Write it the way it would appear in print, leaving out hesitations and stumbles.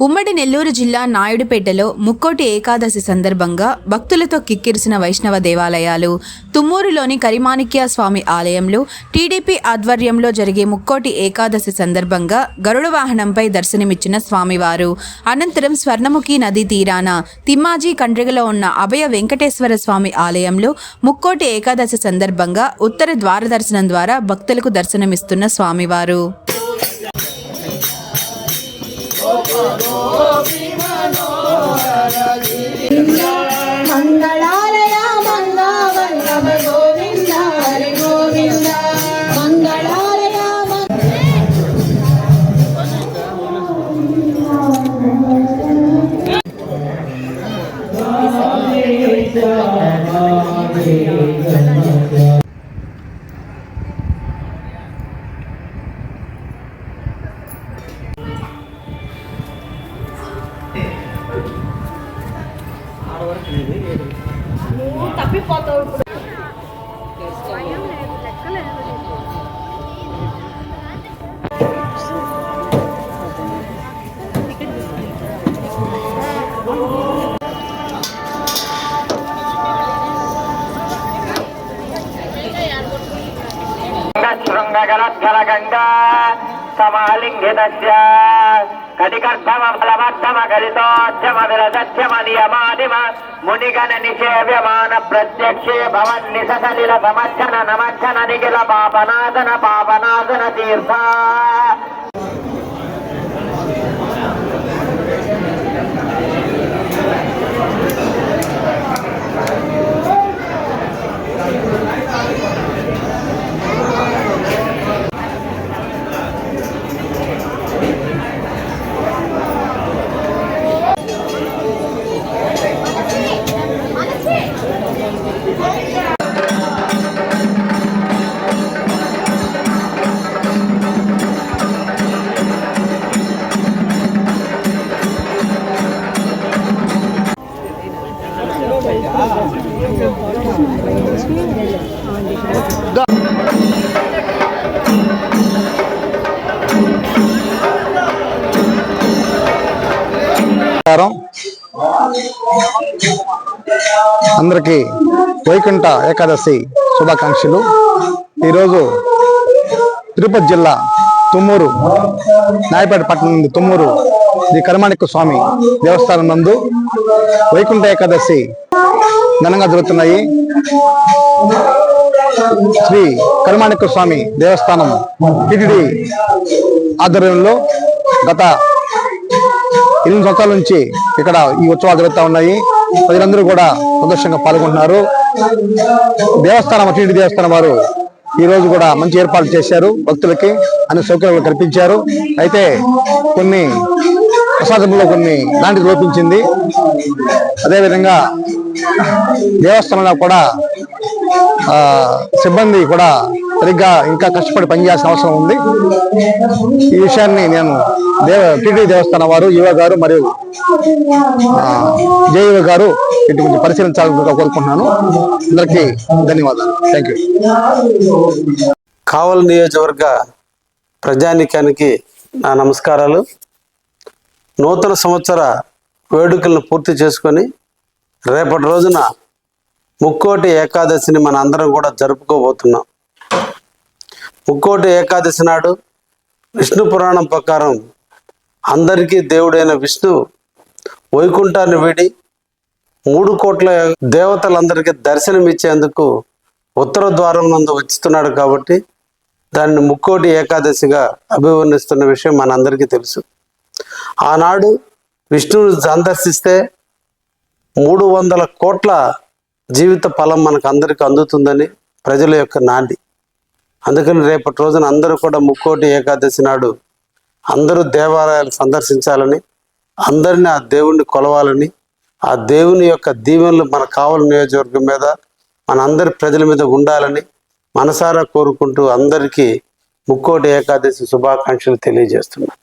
ఉమ్మడి నెల్లూరు జిల్లా నాయుడుపేటలో ముక్కోటి ఏకాదశి సందర్భంగా భక్తులతో కిక్కిరిసిన వైష్ణవ దేవాలయాలు. తుమ్మూరులోని కరిమాణిక్య స్వామి ఆలయంలో టీడీపీ ఆధ్వర్యంలో జరిగే ముక్కోటి ఏకాదశి సందర్భంగా గరుడ వాహనంపై దర్శనమిచ్చిన స్వామివారు అనంతరం స్వర్ణముఖి నదీ తీరాన తిమ్మాజీ కండ్రిగలో ఉన్న అభయ వెంకటేశ్వర స్వామి ఆలయంలో ముక్కోటి ఏకాదశి సందర్భంగా ఉత్తర ద్వార దర్శనం ద్వారా భక్తులకు దర్శనమిస్తున్న స్వామివారు. మంగళాలయ మంగళవల్లభ గోవింద హరి గోవింద మంగళాలయ నువ్వు తప్పిపోతావు. శృంగగలద్గలగంగా సమాలింగితస్య కటికర్ధమఫలమర్థమగలితోద్యమ విరసత్యమ నియమాదిమ మునిగణ నిషేవ్యమాన ప్రత్యక్షే భవన్నిసలిల సమర్చన నమర్చన నిఖిల పాపనాశన పాపనాశన తీర్థ. అందరికీ వైకుంఠ ఏకాదశి శుభాకాంక్షలు. ఈరోజు తిరుపతి జిల్లా తుమ్మూరు నాయపేట పట్టణం నుండి తుమ్మూరు శ్రీ కరిమాణిక్య స్వామి దేవస్థానం నందు వైకుంఠ ఏకాదశి ఘనంగా జరుగుతున్నాయి. శ్రీ కరిమాణిక్య స్వామి దేవస్థానం టిటిడి ఆధ్వర్యంలో గత 8 సంవత్సరాల నుంచి ఇక్కడ ఈ ఉత్సవాలు జరుగుతూ ఉన్నాయి. ప్రజలందరూ కూడా సంతోషంగా పాల్గొంటున్నారు. దేవస్థానం టిటిడి దేవస్థానం వారు ఈ రోజు కూడా మంచి ఏర్పాట్లు చేశారు. భక్తులకి అన్ని సౌకర్యాలు కల్పించారు. అయితే కొన్ని ప్రసాదంలో కొన్ని లాంటిది లోపించింది. అదేవిధంగా దేవస్థానంలో కూడా సిబ్బంది కూడా సరిగ్గా ఇంకా కష్టపడి పనిచేయాల్సిన అవసరం ఉంది. ఈ విషయాన్ని నేను టిటిడి దేవస్థానం వారు యువ గారు మరియు జేయువ గారు ఇటు కొంచెం పరిశీలించాలని కోరుకుంటున్నాను. అందరికీ ధన్యవాదాలు. Thank you. కావలి నియోజకవర్గ ప్రజానీకానికి నా నమస్కారాలు. నూతన సంవత్సర వేడుకలను పూర్తి చేసుకొని రేపటి రోజున ముక్కోటి ఏకాదశిని మన అందరం కూడా జరుపుకోబోతున్నాం. ముక్కోటి ఏకాదశి నాడు విష్ణు పురాణం ప్రకారం అందరికీ దేవుడైన విష్ణు వైకుంఠాన్ని వీడి 3 కోట్ల దేవతలందరికీ దర్శనం ఇచ్చేందుకు ఉత్తర ద్వారం నందు వచ్చుతున్నాడు. కాబట్టి దాన్ని ముక్కోటి ఏకాదశిగా అభివర్ణిస్తున్న విషయం మనందరికీ తెలుసు. ఆనాడు విష్ణువుని సందర్శిస్తే 300 కోట్ల జీవిత ఫలం మనకు అందరికీ అందుతుందని ప్రజల యొక్క నాంది. అందుకని రేపటి రోజున అందరూ కూడా ముక్కోటి ఏకాదశి నాడు అందరూ దేవాలయాలు సందర్శించాలని, అందరినీ ఆ దేవుణ్ణి కొలవాలని, ఆ దేవుని యొక్క దీవెనలు మన కావలి నియోజకవర్గం మీద మన అందరి ప్రజల మీద ఉండాలని మనసారా కోరుకుంటూ అందరికీ ముక్కోటి ఏకాదశి శుభాకాంక్షలు తెలియజేస్తున్నాను.